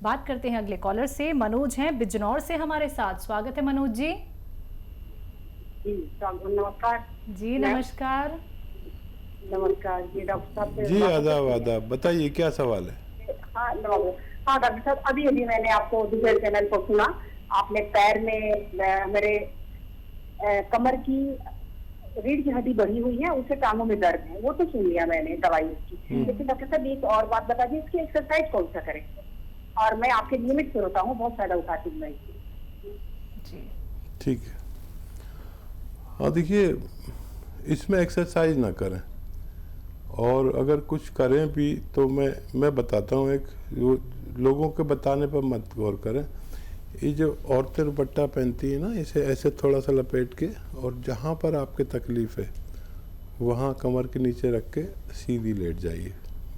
बात करते हैं अगले कॉलर से। मनोज हैं बिजनौर से हमारे साथ। स्वागत है मनोज जी। नमस्कार जी नमस्कार। नमस्कार जी, डॉक्टर साहब जी आदाब आदाब, बताइए क्या सवाल है? हाँ हाँ डॉक्टर साहब, अभी अभी मैंने आपको दूसरे चैनल पर सुना, आपने पैर में मेरे कमर की रीढ़ की हड्डी बढ़ी हुई है, उससे टांगों में दर्द है, वो तो सुन लिया मैंने दवाई उसकी। लेकिन डॉक्टर साहब एक और बात बता दी, इसकी एक्सरसाइज कौन सा करें? और मैं आपके नियमित से होता हूँ, बहुत फायदा उठाती हूँ मैं इसकी। ठीक है। हाँ देखिए, इसमें एक्सरसाइज ना करें, और अगर कुछ करें भी तो मैं बताता हूँ, एक लोगों के बताने पर मत गौर करें। ये जो औरतें दुपट्टा पहनती है ना, इसे ऐसे थोड़ा सा लपेट के, और जहाँ पर आपके तकलीफ़ है वहाँ कमर के नीचे रख के सीधी लेट जाइए।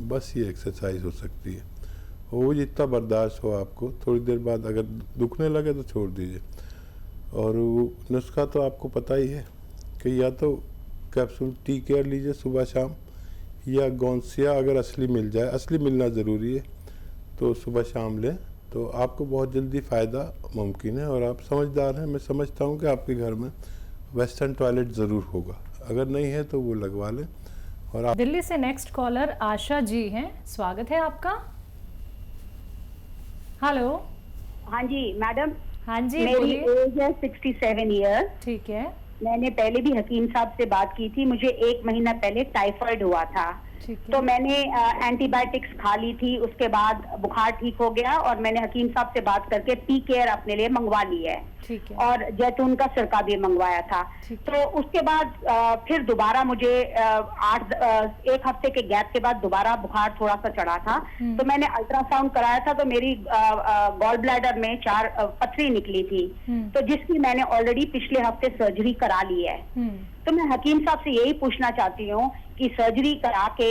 बस ये एक्सरसाइज हो सकती है। वो जितना बर्दाश्त हो आपको, थोड़ी देर बाद अगर दुखने लगे तो छोड़ दीजिए। और वो नुस्खा तो आपको पता ही है कि या तो कैप्सूल टी केयर लीजिए सुबह शाम, या गौंसिया अगर असली मिल जाए, असली मिलना ज़रूरी है, तो सुबह शाम लें तो आपको बहुत जल्दी फ़ायदा मुमकिन है। और आप समझदार हैं, मैं समझता हूँ कि आपके घर में वेस्टर्न टॉयलेट ज़रूर होगा, अगर नहीं है तो वो लगवा लें। और आप दिल्ली से नेक्स्ट कॉलर आशा जी हैं। स्वागत है आपका। हेलो। हाँ जी मैडम। हाँ जी मेरी बोलिए। एज है 67 ईयर। ठीक है। मैंने पहले भी हकीम साहब से बात की थी, मुझे 1 महीना पहले टाइफाइड हुआ था, तो मैंने एंटीबायोटिक्स खा ली थी, उसके बाद बुखार ठीक हो गया और मैंने हकीम साहब से बात करके पी केयर अपने लिए मंगवा ली है, और जैतून का सिरका भी मंगवाया था। तो उसके बाद फिर दोबारा मुझे 1 हफ्ते के गैप के बाद दोबारा बुखार थोड़ा सा चढ़ा था, तो मैंने अल्ट्रासाउंड कराया था, तो मेरी गॉल ब्लैडर में 4 पथरी निकली थी, तो जिसकी मैंने ऑलरेडी पिछले हफ्ते सर्जरी करा ली है। तो मैं हकीम साहब से यही पूछना चाहती हूँ कि सर्जरी करा के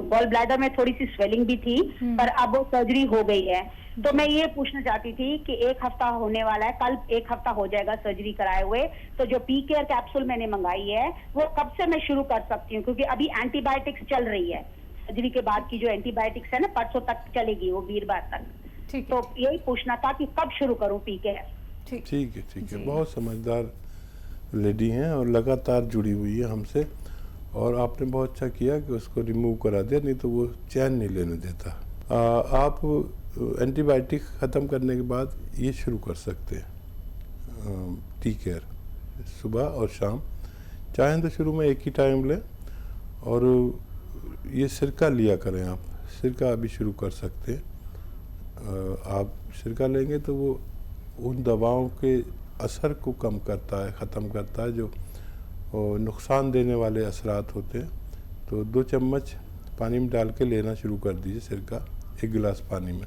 गॉल ब्लैडर में थोड़ी सी स्वेलिंग भी थी, पर अब वो सर्जरी हो गई है, तो मैं ये पूछना चाहती थी कि 1 हफ्ता होने वाला है, कल 1 हफ्ता हो जाएगा सर्जरी कराए हुए, तो जो पी केयर कैप्सूल मैंने मंगाई है वो कब से मैं शुरू कर सकती हूँ? क्योंकि अभी एंटीबायोटिक्स चल रही है, सर्जरी के बाद की जो एंटीबायोटिक्स है ना, परसों तक चलेगी, वो वीरवार तक। तो यही पूछना था कि कब शुरू करूँ पी केयर? ठीक है। बहुत समझदार लेडी हैं और लगातार जुड़ी हुई है हमसे, और आपने बहुत अच्छा किया कि उसको रिमूव करा दिया, नहीं तो वो चैन नहीं लेने देता। आप एंटीबायोटिक ख़त्म करने के बाद ये शुरू कर सकते हैं टी केयर, सुबह और शाम, चाहें तो शुरू में एक ही टाइम लें, और ये सिरका लिया करें। आप सिरका अभी शुरू कर सकते हैं। आप सिरका लेंगे तो वो उन दवाओं के असर को कम करता है, ख़त्म करता है, जो नुकसान देने वाले असरात होते हैं। तो 2 चम्मच पानी में डाल के लेना शुरू कर दीजिए सिरका, 1 गिलास पानी में,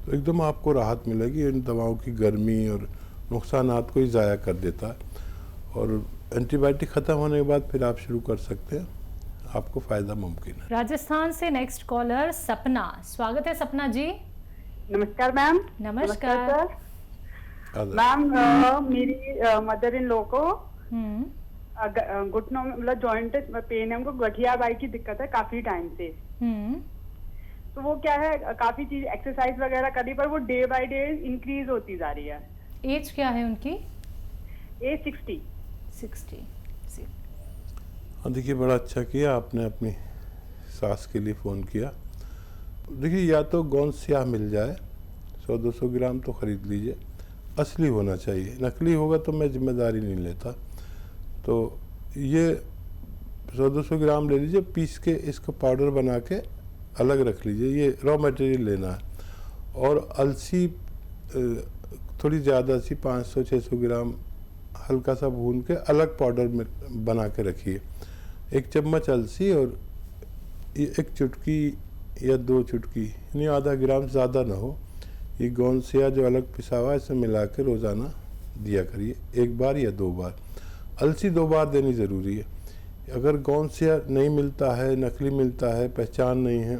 तो एकदम आपको राहत मिलेगी। इन दवाओं की गर्मी और नुकसानात को ही ज़ाया कर देता है। और एंटीबायोटिक ख़त्म होने के बाद फिर आप शुरू कर सकते हैं, आपको फ़ायदा मुमकिन है। राजस्थान से नेक्स्ट कॉलर सपना। स्वागत है सपना जी। नमस्कार मैम। नमस्कार मैम। मेरी मदर इन लॉ को घुटनों में मतलब जॉइंट पेन है, उनको गठियाबाई की दिक्कत है काफी टाइम से। तो वो क्या है, काफी चीज एक्सरसाइज वगैरह करी, पर वो डे बाय डे इंक्रीज होती जा रही है। एज क्या है उनकी? एज 60। हाँ देखिए, बड़ा अच्छा किया आपने, अपनी सास के लिए फ़ोन किया। देखिए, या तो गोंद स्याह मिल जाए, 100-200 ग्राम तो ख़रीद लीजिए, असली होना चाहिए, नकली होगा तो मैं जिम्मेदारी नहीं लेता। तो ये 100-200 ग्राम ले लीजिए, पीस के इसको पाउडर बना के अलग रख लीजिए, ये रॉ मटेरियल लेना है। और अलसी थोड़ी ज़्यादा सी 500-600 ग्राम हल्का सा भून के अलग पाउडर में बना के रखिए। 1 चम्मच अलसी और 1 चुटकी या 2 चुटकी, यानी आधा ग्राम, ज़्यादा ना हो, ये गोंद स्याह जो अलग पिसा हुआ है इसमें मिला के रोज़ाना दिया करिए, 1 बार या 2 बार। अलसी 2 बार देनी ज़रूरी है। अगर गोंद स्याह नहीं मिलता है, नकली मिलता है, पहचान नहीं है,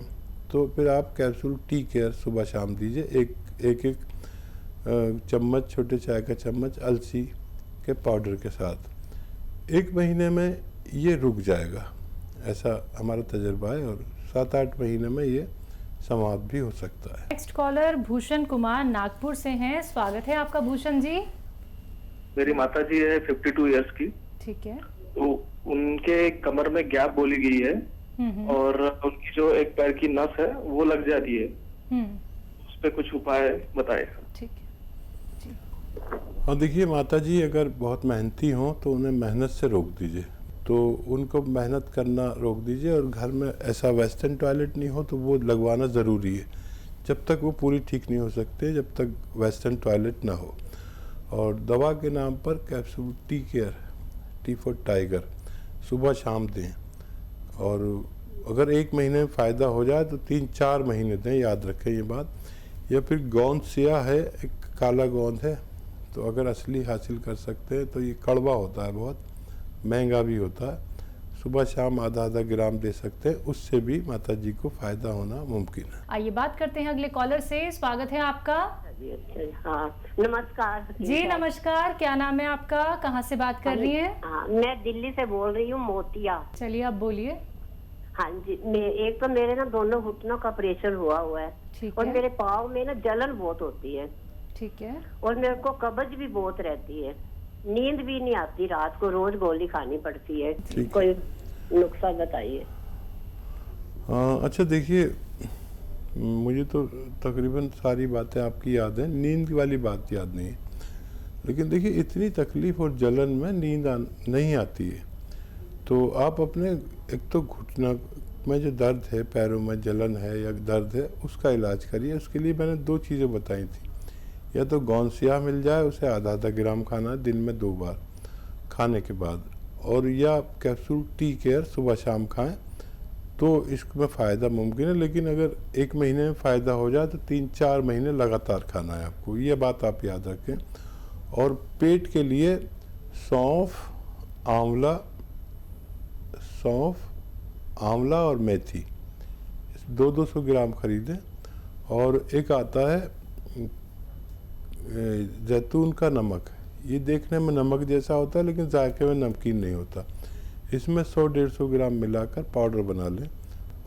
तो फिर आप कैप्सूल टी केयर सुबह शाम दीजिए, एक चम्मच, छोटे चाय का चम्मच अलसी के पाउडर के साथ। 1 महीने में ये रुक जाएगा, ऐसा हमारा तजर्बा है, और 7-8 महीने में ये समाप्त भी हो सकता है। नेक्स्ट कॉलर भूषण कुमार नागपुर से हैं, स्वागत है आपका भूषण जी। मेरी माता जी है 52 इयर्स की। ठीक है। तो उनके कमर में गैप बोली गई है और उनकी जो एक पैर की नस है वो लग जाती है, उस पे कुछ उपाय बताए। ठीक है। हाँ देखिए, माता जी अगर बहुत मेहनती हों तो उन्हें मेहनत से रोक दीजिए, तो उनको मेहनत करना रोक दीजिए। और घर में ऐसा वेस्टर्न टॉयलेट नहीं हो तो वो लगवाना ज़रूरी है। जब तक वो पूरी ठीक नहीं हो सकते, जब तक वेस्टर्न टॉयलेट ना हो। और दवा के नाम पर capsule tea care, T for tiger, सुबह शाम दें। और अगर 1 महीने में फ़ायदा हो जाए तो 3-4 महीने दें, याद रखें ये बात। या फिर गोंद सिया है, एक काला गोंद है, तो अगर असली हासिल कर सकते हैं तो ये कड़वा होता है, बहुत महंगा भी होता है। सुबह शाम आधा ग्राम दे सकते हैं, उससे भी माता जी को फ़ायदा होना मुमकिन है। आइए बात करते हैं अगले कॉलर से, स्वागत है आपका। हाँ नमस्कार जी नमस्कार, क्या नाम है आपका, कहाँ से बात कर रही हैं? हाँ मैं दिल्ली से बोल रही हूँ, मोतिया। चलिए आप बोलिए। हाँ जी, एक तो मेरे ना दोनों घुटनों का ऑपरेशन हुआ है। ठीक और है। मेरे पाँव में ना जलन बहुत होती है। ठीक है। और मेरे को कब्ज भी बहुत रहती है, नींद भी नहीं आती, रात को रोज गोली खानी पड़ती है। कोई नुस्खा बताइए। अच्छा देखिए, मुझे तो तकरीबन सारी बातें आपकी याद हैं, नींद वाली बात याद नहीं है। लेकिन देखिए, इतनी तकलीफ़ और जलन में नींद नहीं आती है, तो आप अपने एक तो घुटना में जो दर्द है, पैरों में जलन है या दर्द है, उसका इलाज करिए। उसके लिए मैंने 2 चीज़ें बताई थी। या तो गोंद सिया मिल जाए, उसे आधा ग्राम खाना है दिन में 2 बार खाने के बाद, और या कैप्सूल टी केयर सुबह शाम खाएं, तो इसमें फ़ायदा मुमकिन है। लेकिन अगर 1 महीने में फ़ायदा हो जाए तो 3-4 महीने लगातार खाना है आपको, ये बात आप याद रखें। और पेट के लिए सौंफ, आंवला और मेथी 200 ग्राम खरीदें। और एक आता है जैतून का नमक, ये देखने में नमक जैसा होता है लेकिन जायके में नमकीन नहीं होता। इसमें 100-150 ग्राम मिलाकर पाउडर बना लें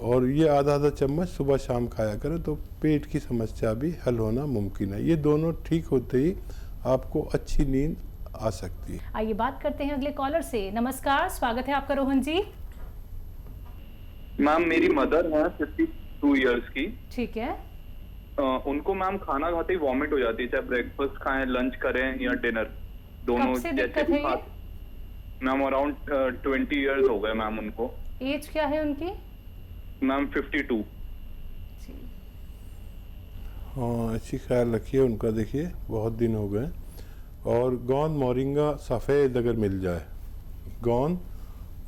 और ये आधा चम्मच सुबह शाम खाया करें, तो पेट की समस्या भी हल होना मुमकिन है। ये दोनों ठीक होते ही आपको अच्छी नींद आ सकती है। आइए बात करते हैं अगले कॉलर से। नमस्कार, स्वागत है आपका रोहन जी। मैम मेरी मदर है 52 इयर्स की। ठीक है। उनको मैम खाना खाते ही वॉमिट हो जाती है, चाहे ब्रेकफास्ट खाएं, लंच करें या डिनर, दोनों। कब से दिक्कत है ये? मैम अराउंड 20 इयर्स हो गए मैम उनको। एज क्या है उनकी? मैम 52। हाँ, अच्छी ख्याल रखिए उनका। देखिए बहुत दिन हो गए। और गोंद मोरिंगा सफ़ेद अगर मिल जाए, गोंद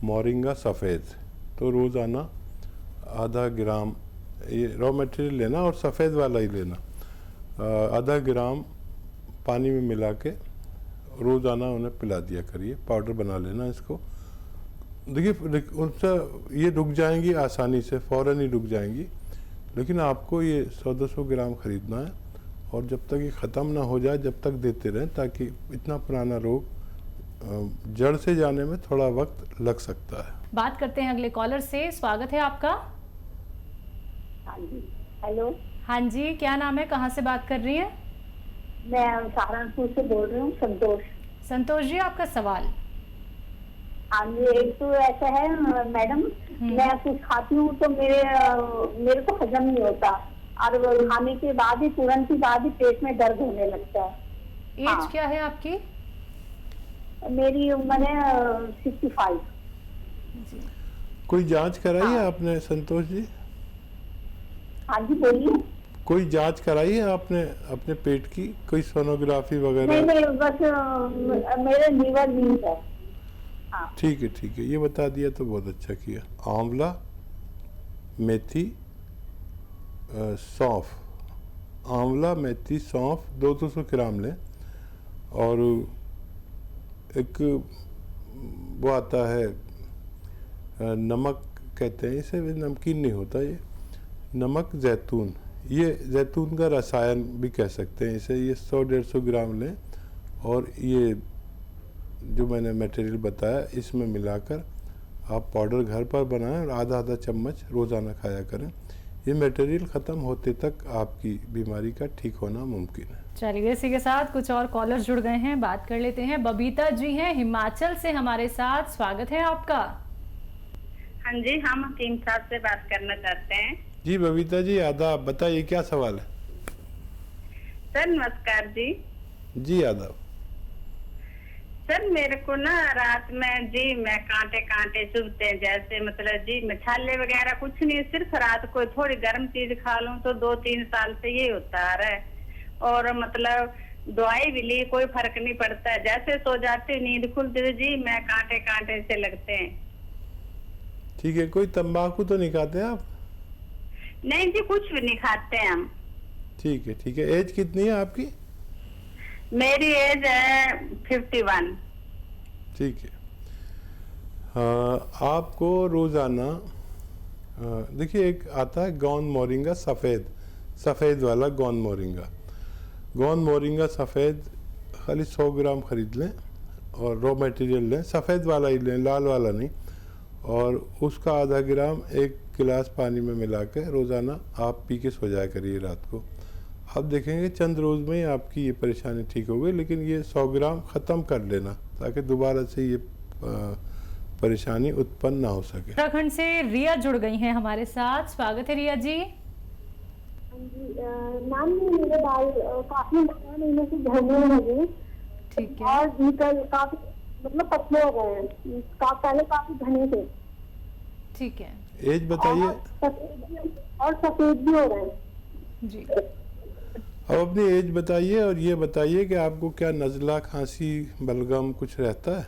मोरिंगा सफ़ेद, तो रोज़ाना आधा ग्राम ये रॉ मटेरियल लेना और सफ़ेद वाला ही लेना, आधा ग्राम पानी में मिला के रोज़ाना उन्हें पिला दिया करिए। पाउडर बना लेना इसको। देखिए उनसे ये रुक जाएंगी आसानी से, फ़ौरन ही रुक जाएंगी। लेकिन आपको ये 100-200 ग्राम ख़रीदना है और जब तक ये ख़त्म ना हो जाए जब तक देते रहें, ताकि इतना पुराना रोग जड़ से जाने में थोड़ा वक्त लग सकता है। बात करते हैं अगले कॉलर से, स्वागत है आपका। हाँ जी, हेलो। हाँ जी, क्या नाम है, कहाँ से बात कर रही हैं? मैं सहारनपुर से बोल रही हूँ, संतोष। संतोष जी, आपका सवाल। हाँ जी, एक तो ऐसा है मैडम, मैं कुछ खाती हूँ तो मेरे को हजम नहीं होता, और खाने के बाद ही तुरंत ही बाद ही पेट में दर्द होने लगता है। एज क्या है आपकी? मेरी उम्र है 65। कोई जांच कराई है आपने संतोष जी? हाँ जी बोलिए। कोई जांच कराई है आपने अपने पेट की, कोई सोनोग्राफी वगैरह? नहीं, बस मेरे लीवर वीक है। हाँ। ठीक है, ये बता दिया तो बहुत अच्छा किया। आंवला, मेथी, सौंफ, आंवला, मेथी, सौंफ 200 ग्राम लें। और एक वो आता है नमक कहते हैं इसे, नमकीन नहीं होता ये, नमक जैतून, ये जैतून का रसायन भी कह सकते हैं इसे। ये 100-150 ग्राम लें और ये जो मैंने मटेरियल बताया इसमें मिलाकर आप पाउडर घर पर बनाएं और आधा चम्मच रोज़ाना खाया करें। ये मटेरियल ख़त्म होते तक आपकी बीमारी का ठीक होना मुमकिन है। चलिए, इसी के साथ कुछ और कॉलर जुड़ गए हैं, बात कर लेते हैं। बबीता जी हैं हिमाचल से हमारे साथ, स्वागत है आपका। हाँ जी, हम हकीम साहब से बात करना चाहते हैं। जी बबीता जी, आदाब, बताइए क्या सवाल है। सर नमस्कार जी। जी आदाब। सर मेरे को ना रात में जी मैं कांटे कांटे चुभते हैं, जैसे मतलब जी मैं छाले वगैरह कुछ नहीं, सिर्फ रात को थोड़ी गर्म चीज खा लूं तो 2-3 साल से ये होता आ रहा है। और मतलब दवाई भी ली, कोई फर्क नहीं पड़ता है। जैसे सो जाते नींद खुलती है जी मैं कांटे कांटे से लगते हैं। ठीक है, कोई तंबाकू तो नहीं खाते आप? नहीं जी, कुछ भी नहीं खाते हैं हम। ठीक है ठीक है। एज कितनी है आपकी? मेरी एज है 51। ठीक है। आपको रोज़ाना देखिए, एक आता है गौन मोरिंगा सफ़ेद वाला गौन मोरिंगा सफ़ेद, खाली 100 ग्राम ख़रीद लें और रॉ मटेरियल लें, सफ़ेद वाला ही लें, लाल वाला नहीं। और उसका आधा ग्राम 1 गिलास पानी में मिला के रोज़ाना आप पी के सो जाया करिए रात को। आप देखेंगे चंद रोज़ में ही आपकी ये परेशानी ठीक हो गई। लेकिन ये 100 ग्राम ख़त्म कर लेना ताकि दोबारा से ये परेशानी उत्पन्न ना हो सके। उत्तराखंड से रिया जुड़ गई हैं हमारे साथ, स्वागत है रिया जी। मैम मेरे बाल काफी महीने से झड़ने लगे। ठीक है। और निकल काफी मतलब पतले हो गए हैं, पहले काफी घने थे। ठीक है। एज बताइए। और सफेद भी हो रहे हैं जी। अब अपनी एज बताइए और ये बताइए कि आपको क्या नज़ला, खांसी, बलगम कुछ रहता है?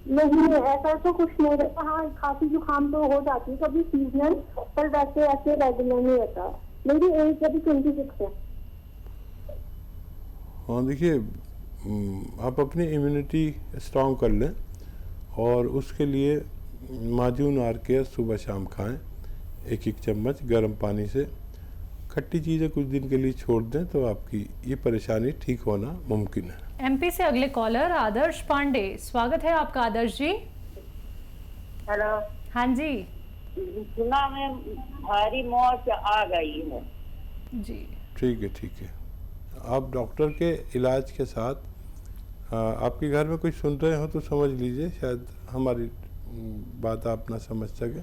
नहीं, ऐसा तो कुछ नहीं रहता। हाँ, खांसी जुकाम तो हो जाती है कभी सीजनल, पर वैसे ऐसे रेगुलर नहीं रहता। मेरी एज अभी 26 है। हाँ देखिए, आप अपनी इम्यूनिटी स्ट्रॉन्ग कर लें और उसके लिए माजून आर केयर सुबह शाम खाएं 1-1 चम्मच गर्म पानी से। खट्टी चीज़ें कुछ दिन के लिए छोड़ दें तो आपकी ये परेशानी ठीक होना मुमकिन है। एमपी से अगले कॉलर आदर्श पांडे, स्वागत है आपका आदर्श जी। हेलो। हाँ जी। सुना में भारी मौत आ गई है जी। ठीक है। आप डॉक्टर के इलाज के साथ आपके घर में कोई सुन रहे हो तो समझ लीजिए, शायद हमारी बात आप ना समझ सके।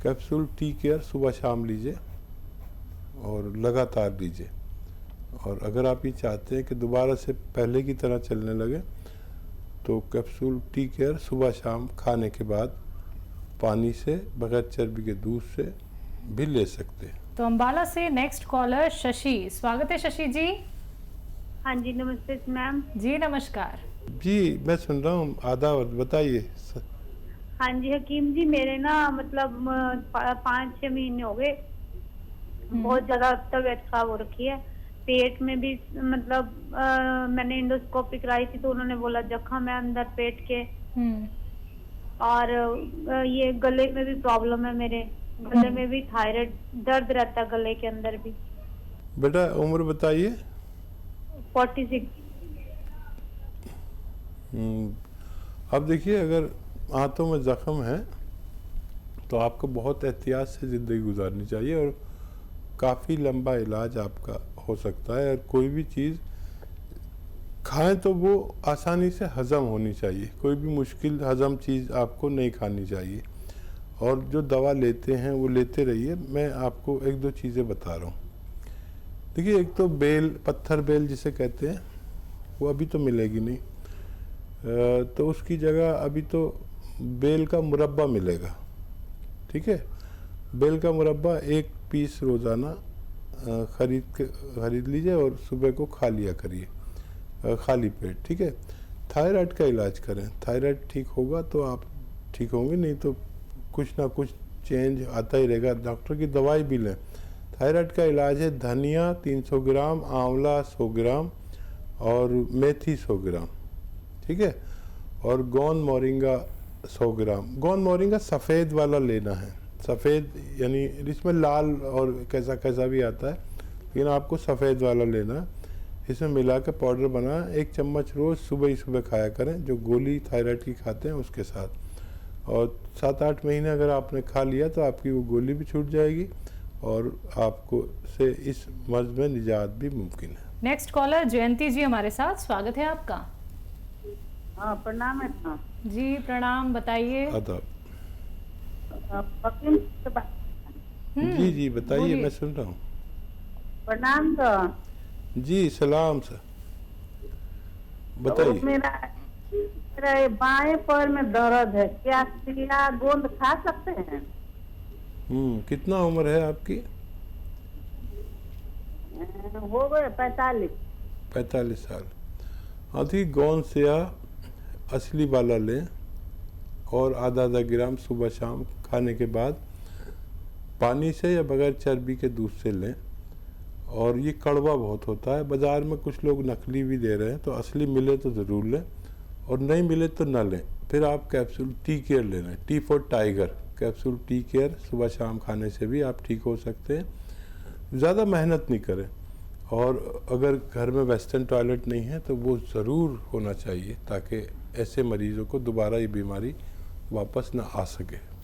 कैप्सूल टी केयर सुबह शाम लीजिए और लगातार लीजिए। और अगर आप ये चाहते हैं कि दोबारा से पहले की तरह चलने लगे तो कैप्सूल टी केयर सुबह शाम खाने के बाद पानी से, बगैर चर्बी के दूध से भी ले सकते हैं। तो अम्बाला से नेक्स्ट कॉलर शशि, स्वागत है शशि जी। हाँ जी नमस्ते मैम। जी नमस्कार। जी मैं सुन रहा हूँ, आदाब, बताइए। हाँ जी हकीम जी, मेरे ना मतलब 5-6 महीने हो गए, बहुत ज्यादा तबीयत खराब हो रखी है। पेट में भी मतलब मैंने इंडोस्कोपी कराई थी तो उन्होंने बोला जख्म है अंदर पेट के। और ये गले में भी प्रॉब्लम है, मेरे गले में भी थायराइड दर्द रहता है गले के अंदर भी। बेटा उम्र बताइए। 46। अब देखिए, अगर आंतों में जख्म है तो आपको बहुत एहतियात से ज़िंदगी गुजारनी चाहिए और काफ़ी लंबा इलाज आपका हो सकता है। और कोई भी चीज़ खाएं तो वो आसानी से हज़म होनी चाहिए, कोई भी मुश्किल हज़म चीज़ आपको नहीं खानी चाहिए। और जो दवा लेते हैं वो लेते रहिए। मैं आपको 1-2 चीज़ें बता रहा हूँ। देखिए, एक तो बेल, पत्थर बेल जिसे कहते हैं, वो अभी तो मिलेगी नहीं, तो उसकी जगह अभी तो बेल का मुरब्बा मिलेगा। ठीक है, बेल का मुरब्बा 1 पीस रोज़ाना खरीद लीजिए और सुबह को खा लिया करिए खाली पेट। ठीक है। थायराइड का इलाज करें, थायराइड ठीक होगा तो आप ठीक होंगे, नहीं तो कुछ ना कुछ चेंज आता ही रहेगा। डॉक्टर की दवाई भी लें। थायराइड का इलाज है धनिया 300 ग्राम, आंवला 100 ग्राम और मेथी 100 ग्राम। ठीक है। और गोंद मोरिंगा 100 ग्राम। गोंद मोरिंगा सफ़ेद वाला लेना है, सफ़ेद यानी इसमें लाल और कैसा कैसा भी आता है, लेकिन आपको सफ़ेद वाला लेना। इसमें मिला के पाउडर बना 1 चम्मच रोज़ सुबह ही सुबह खाया करें, जो गोली थायराइड की खाते हैं उसके साथ। और 7-8 महीने अगर आपने खा लिया तो आपकी वो गोली भी छूट जाएगी और आपको से इस मर्ज में निजात भी मुमकिन है। नेक्स्ट कॉलर जयंती जी हमारे साथ, स्वागत है आपका। हाँ, प्रणाम है ना जी प्रणाम, बताइए। आदाब। वकील से बात- जी जी बताइए, बोलिए। मैं सुन रहा हूँ। प्रणाम सर। जी सलाम सर, बताइए। मेरा ये बाएं पैर में दर्द है, क्या चिया गोंद खा सकते हैं? कितना उम्र है आपकी? हो गए 45। 45 साल। आधी गोंद सिया असली वाला लें और आधा ग्राम सुबह शाम खाने के बाद पानी से या बगैर चर्बी के दूध से लें। और ये कड़वा बहुत होता है, बाज़ार में कुछ लोग नकली भी दे रहे हैं, तो असली मिले तो ज़रूर लें और नहीं मिले तो ना लें। फिर आप कैप्सूल टी केयर ले लें, T for tiger capsule tea care सुबह शाम खाने से भी आप ठीक हो सकते हैं। ज़्यादा मेहनत नहीं करें और अगर घर में वेस्टर्न टॉयलेट नहीं है तो वो ज़रूर होना चाहिए ताकि ऐसे मरीज़ों को दोबारा ये बीमारी वापस ना आ सके।